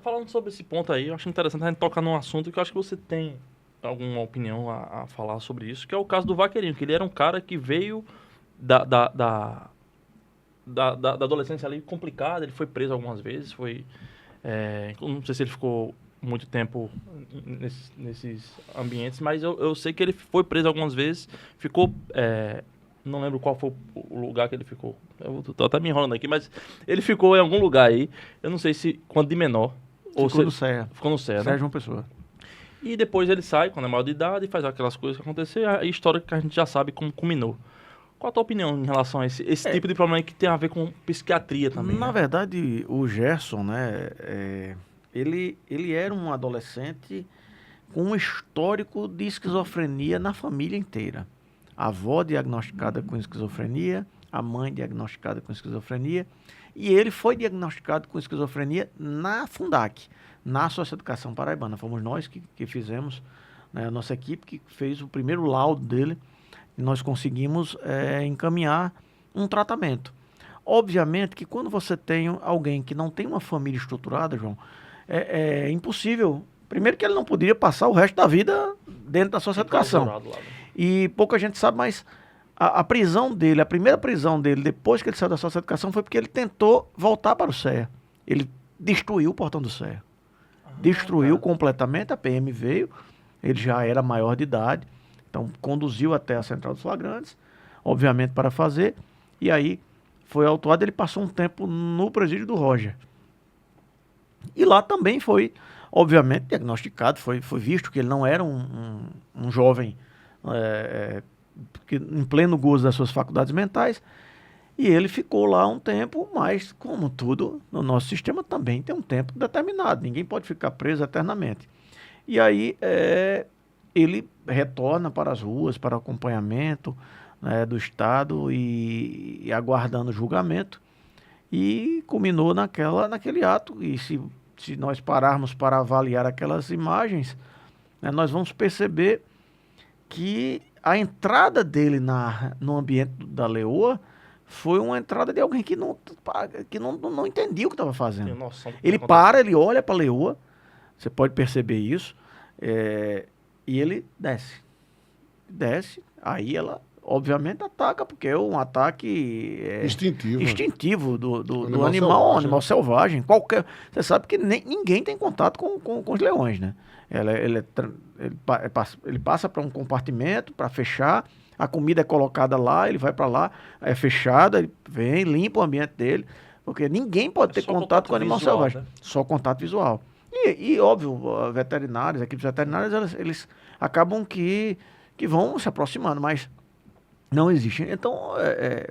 falando sobre esse ponto aí, eu acho interessante a gente tocar num assunto que eu acho que você tem alguma opinião a falar sobre isso, que é o caso do Vaqueirinho, que ele era um cara que veio da, da, da, da adolescência ali complicada, ele foi preso algumas vezes, eu não sei se ele ficou muito tempo nesses ambientes, mas eu sei que ele foi preso algumas vezes, ficou, não lembro qual foi o lugar que ele ficou, eu tô até me enrolando aqui, mas ele ficou em algum lugar aí, eu não sei se quando de menor, ou Ficou se no CEA. ficou no CEA, né? Sérgio João Pessoa. E depois ele sai, quando é maior de idade, e faz aquelas coisas que aconteceram, a história que a gente já sabe como culminou. Qual a tua opinião em relação a esse É, tipo de problema aí que tem a ver com psiquiatria também, na né? verdade, o Gerson, né, ele era um adolescente com um histórico de esquizofrenia na família inteira. A avó diagnosticada com esquizofrenia, a mãe diagnosticada com esquizofrenia, e ele foi diagnosticado com esquizofrenia na Fundac, na Socioeducação Paraibana. Fomos nós que fizemos, né, a nossa equipe que fez o primeiro laudo dele, e nós conseguimos encaminhar um tratamento. Obviamente que quando você tem alguém que não tem uma família estruturada, João, é impossível. Primeiro que ele não poderia passar o resto da vida dentro da socioeducação. Enclausurado lá, né? E pouca gente sabe, mas a prisão dele, a primeira prisão dele, depois que ele saiu da socioeducação, foi porque ele tentou voltar para o CEA. Ele destruiu o portão do CEA. Destruiu Cara. completamente, a PM veio, ele já era maior de idade, então conduziu até a Central dos Flagrantes, obviamente para fazer, e aí foi autuado, ele passou um tempo no presídio do Roger. E lá também foi, obviamente, diagnosticado, foi visto que ele não era um jovem em pleno gozo das suas faculdades mentais, e ele ficou lá um tempo, mas como tudo no nosso sistema também tem um tempo determinado, ninguém pode ficar preso eternamente. E aí ele retorna para as ruas, para acompanhamento, né, do Estado e aguardando julgamento. E culminou naquele ato. E se nós pararmos para avaliar aquelas imagens, né, nós vamos perceber que a entrada dele no ambiente da Leoa foi uma entrada de alguém que não entendia o que estava Tenho fazendo. noção do que tá Ele para, acontecendo. ele olha para a Leoa, você pode perceber isso, e ele desce. Desce, aí ela obviamente ataca, porque é um ataque Instintivo. instintivo do Animal animal, um selvagem. animal selvagem. Você sabe que ninguém tem contato com os leões, né? Ele passa para um compartimento para fechar, a comida é colocada lá, ele vai para lá, é fechada, ele vem, limpa o ambiente dele, porque ninguém pode ter Só contato com o animal visual, selvagem, né? só contato visual. E óbvio, veterinários, equipes veterinárias, eles acabam que vão se aproximando, mas não existe. Então,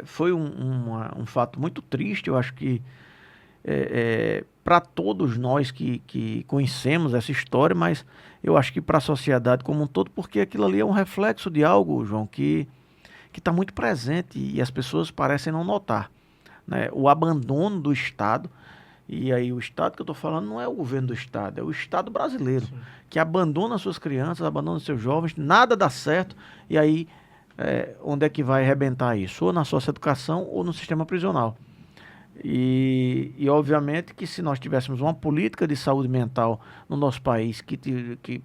foi um fato muito triste. Eu acho que para todos nós que conhecemos essa história, mas eu acho que para a sociedade como um todo, porque aquilo ali é um reflexo de algo, João, que está muito presente e as pessoas parecem não notar, né? O abandono do Estado. E aí o Estado que eu estou falando não é o governo do Estado, é o Estado brasileiro, Sim. que abandona suas crianças, abandona seus jovens, nada dá certo, e aí onde é que vai arrebentar isso? Ou na socioeducação ou no sistema prisional. E obviamente que se nós tivéssemos uma política de saúde mental no nosso país,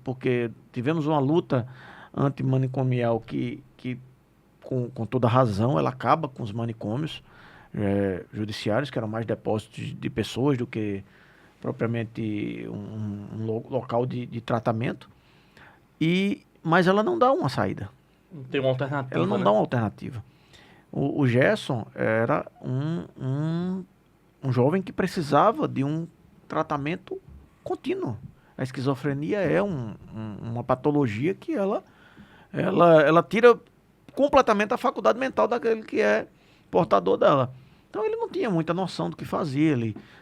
porque tivemos uma luta antimanicomial que com toda razão, ela acaba com os manicômios judiciários, que eram mais depósitos de pessoas do que propriamente um local de tratamento, mas ela não dá uma saída, Não tem uma ela alternativa, não né? dá uma alternativa. O Gerson era um jovem que precisava de um tratamento contínuo. A esquizofrenia é uma patologia que ela tira completamente a faculdade mental daquele que é portador dela. Então ele não tinha muita noção do que fazia.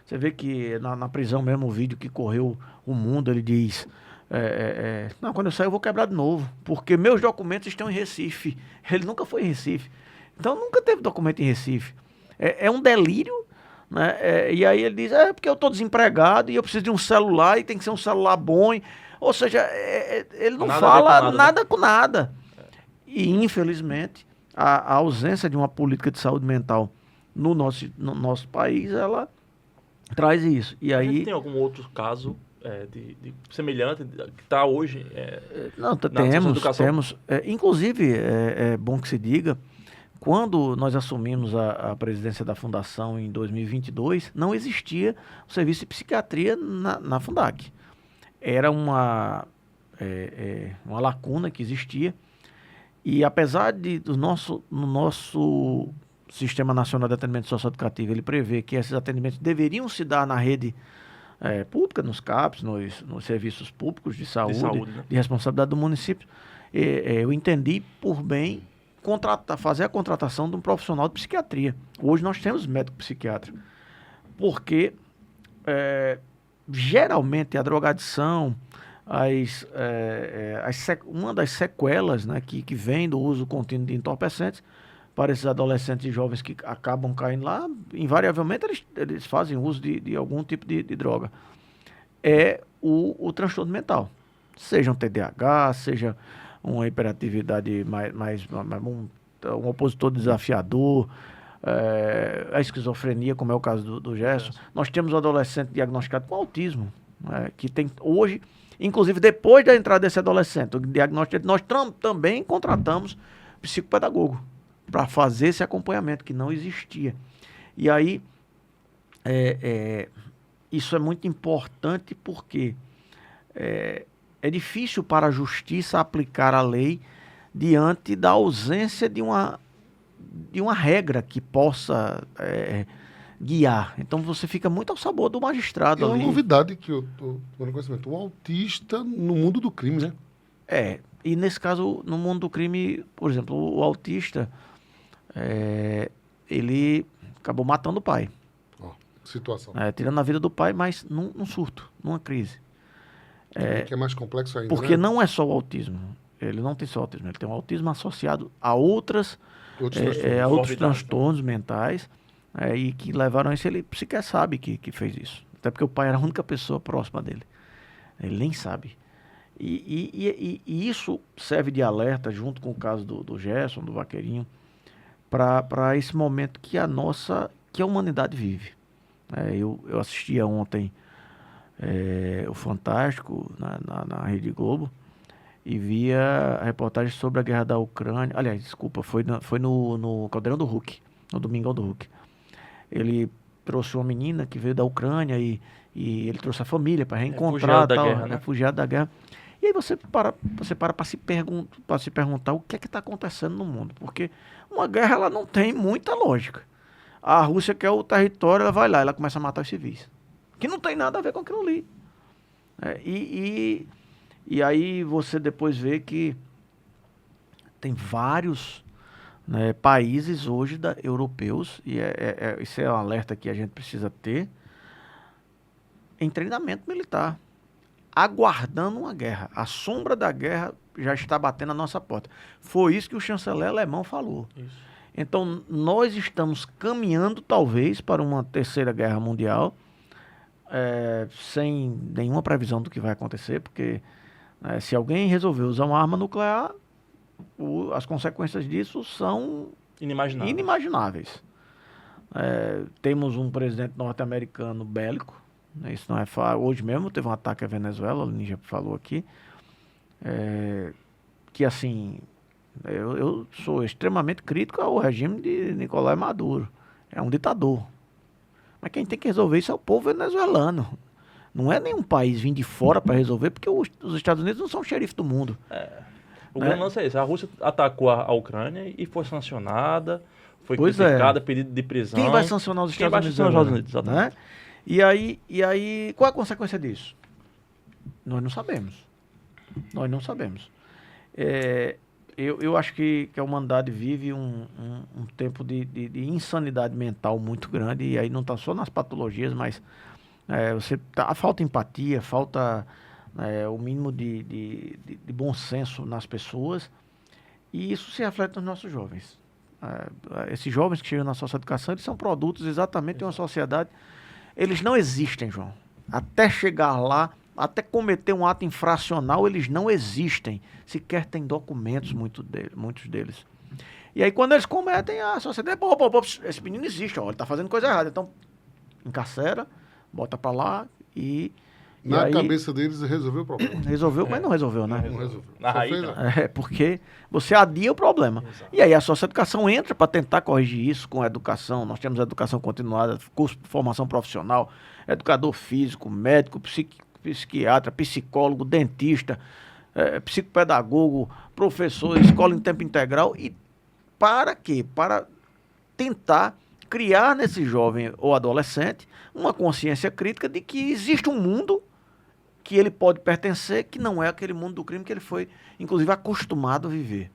Você vê que na prisão mesmo, o vídeo que correu o mundo, ele diz: não, quando eu sair eu vou quebrar de novo, porque meus documentos estão em Recife. Ele nunca foi em Recife. Então nunca teve documento em Recife. É um delírio, né? E aí ele diz: porque eu estou desempregado e eu preciso de um celular e tem que ser um celular bom. Ou seja, ele não Nada a ver com fala nada, né? nada com nada. E infelizmente a ausência de uma política de saúde mental no nosso país, traz isso. E A gente aí... tem algum outro caso de semelhante que está hoje Não, na nossa educação? temos. Inclusive, é bom que se diga, quando nós assumimos a presidência da Fundação em 2022, não existia o serviço de psiquiatria na Fundac. Era uma lacuna que existia. E apesar no nosso Sistema Nacional de Atendimento Socioeducativo, ele prevê que esses atendimentos deveriam se dar na rede pública, nos CAPs, nos serviços públicos de saúde, né? de responsabilidade do município, eu entendi por bem fazer a contratação de um profissional de psiquiatria. Hoje nós temos médico psiquiatra, porque geralmente a drogadição, uma das sequelas, né, que vem do uso contínuo de entorpecentes, para esses adolescentes e jovens que acabam caindo lá, invariavelmente eles fazem uso de algum tipo de droga. É o transtorno mental. Seja um TDAH, seja uma hiperatividade um opositor desafiador, a esquizofrenia, como é o caso do Gerson. Nós temos um adolescente diagnosticado com autismo, que tem hoje, inclusive depois da entrada desse adolescente, o diagnóstico, nós também contratamos psicopedagogo para fazer esse acompanhamento que não existia. E aí, isso é muito importante porque é difícil para a justiça aplicar a lei diante da ausência de uma regra que possa guiar. Então você fica muito ao sabor do magistrado ali. É uma novidade que eu estou tomando conhecimento. O autista no mundo do crime, né? E nesse caso, no mundo do crime, por exemplo, o autista, ele acabou matando o pai. Situação. Tirando a vida do pai, mas num surto, numa crise. Que é mais complexo ainda, porque né? não é só o autismo. Ele não tem só autismo, ele tem um autismo associado a outros transtornos mentais, e que levaram a isso. Ele sequer sabe que fez isso. Até porque o pai era a única pessoa próxima dele. Ele nem sabe. E isso serve de alerta, junto com o caso do Gerson, do Vaqueirinho, para esse momento que a humanidade vive. Eu assistia ontem o Fantástico na Rede Globo e via a reportagem sobre a guerra da Ucrânia. Aliás, desculpa, foi no Caldeirão do Hulk, no Domingão do Hulk. Ele trouxe uma menina que veio da Ucrânia e ele trouxe a família para reencontrar, refugiado da guerra. E aí você para se perguntar o que é que está acontecendo no mundo, porque uma guerra ela não tem muita lógica. A Rússia quer o território, ela vai lá, ela começa a matar os civis, que não tem nada a ver com aquilo ali. E aí você depois vê que tem vários países hoje europeus, e isso é um alerta que a gente precisa ter, em treinamento militar, aguardando uma guerra. A sombra da guerra já está batendo na nossa porta. Foi isso que o chanceler alemão falou. Isso. Então, nós estamos caminhando, talvez, para uma terceira guerra mundial, sem nenhuma previsão do que vai acontecer, porque se alguém resolver usar uma arma nuclear, as consequências disso são inimagináveis. Temos um presidente norte-americano bélico, isso não é fácil. Hoje mesmo teve um ataque à Venezuela, o Ninja falou aqui, que assim, eu sou extremamente crítico ao regime de Nicolás Maduro. É um ditador. Mas quem tem que resolver isso é o povo venezuelano. Não é nenhum país vir de fora para resolver, porque os Estados Unidos não são xerife do mundo. O grande lance é esse. A Rússia atacou a Ucrânia e foi sancionada, foi criticada, pedido de prisão. Quem vai sancionar os Estados Unidos? Quem vai sancionar os Estados Unidos, exatamente. E aí, qual a consequência disso? Nós não sabemos. Eu acho que a humanidade vive um tempo de insanidade mental muito grande, e aí não está só nas patologias, mas falta empatia, falta o mínimo de bom senso nas pessoas, e isso se reflete nos nossos jovens. Esses jovens que chegam na socioeducação, eles são produtos exatamente de uma sociedade. Eles não existem, João. Até chegar lá, até cometer um ato infracional, eles não existem. Sequer tem documentos, muitos deles. E aí, quando eles cometem, a sociedade, esse menino existe, ele está fazendo coisa errada. Então, encarcera, bota para lá e Na aí cabeça deles resolveu o problema. resolveu, mas não resolveu, né? Não resolveu. Na Só raiz, fez não. a- Porque você adia o problema. Exato. E aí a socioeducação entra para tentar corrigir isso com a educação. Nós temos educação continuada, curso de formação profissional, educador físico, médico, psiquiatra, psicólogo, dentista, psicopedagogo, professor, escola em tempo integral. E para quê? Para tentar criar nesse jovem ou adolescente uma consciência crítica de que existe um mundo que ele pode pertencer, que não é aquele mundo do crime que ele foi, inclusive, acostumado a viver.